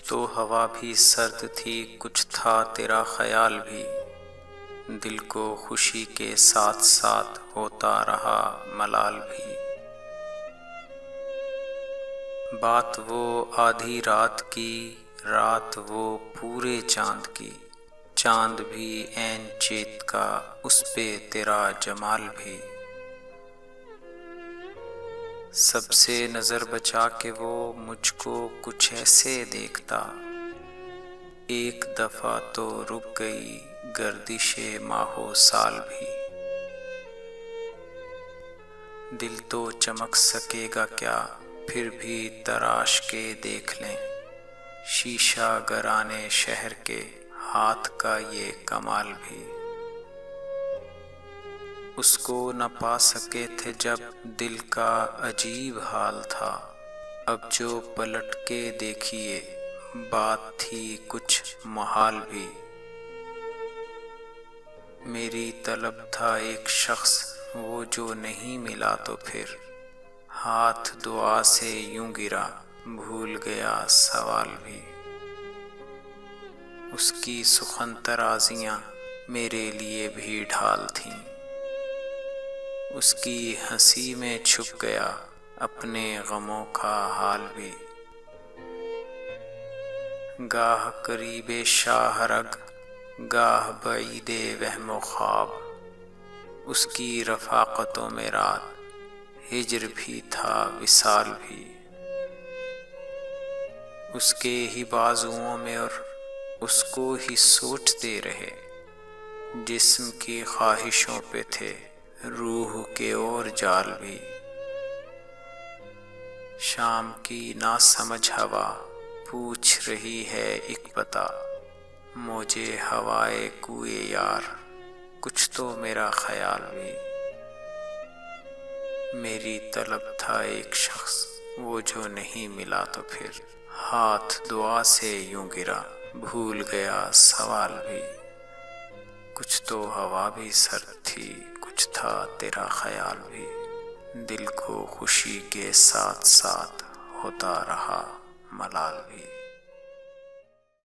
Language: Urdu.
تو ہوا بھی سرد تھی، کچھ تھا تیرا خیال بھی، دل کو خوشی کے ساتھ ساتھ ہوتا رہا ملال بھی۔ بات وہ آدھی رات کی، رات وہ پورے چاند کی، چاند بھی عین چیت کا، اس پہ تیرا جمال بھی۔ سب سے نظر بچا کے وہ مجھ کو کچھ ایسے دیکھتا، ایک دفعہ تو رک گئی گردش ماہ و سال بھی۔ دل تو چمک سکے گا کیا، پھر بھی تراش کے دیکھ لیں، شیشہ گرانے شہر کے ہاتھ کا یہ کمال بھی۔ اس کو نہ پا سکے تھے جب دل کا عجیب حال تھا، اب جو پلٹ کے دیکھیے بات تھی کچھ محال بھی۔ میری طلب تھا ایک شخص وہ جو نہیں ملا، تو پھر ہاتھ دعا سے یوں گرا، بھول گیا سوال بھی۔ اس کی سخن طرازیاں میرے لیے بھی ڈھال تھیں، اس کی ہنسی میں چھپ گیا اپنے غموں کا حال بھی۔ گاہ قریب شاہ رگ، گاہ بعید وہم و خواب، اس کی رفاقتوں میں رات ہجر بھی تھا وصال بھی۔ اس کے ہی بازوؤں میں اور اس کو ہی سوچتے رہے، جسم کی خواہشوں پہ تھے روح کے اور جال بھی۔ شام کی ناسمجھ ہوا پوچھ رہی ہے ایک پتا، موجے ہوائے کوئے یار کچھ تو میرا خیال بھی۔ میری طلب تھا ایک شخص وہ جو نہیں ملا، تو پھر ہاتھ دعا سے یوں گرا، بھول گیا سوال بھی۔ کچھ تو ہوا بھی سرد تھی، کچھ تھا تیرا خیال بھی، دل کو خوشی کے ساتھ ساتھ ہوتا رہا ملال بھی۔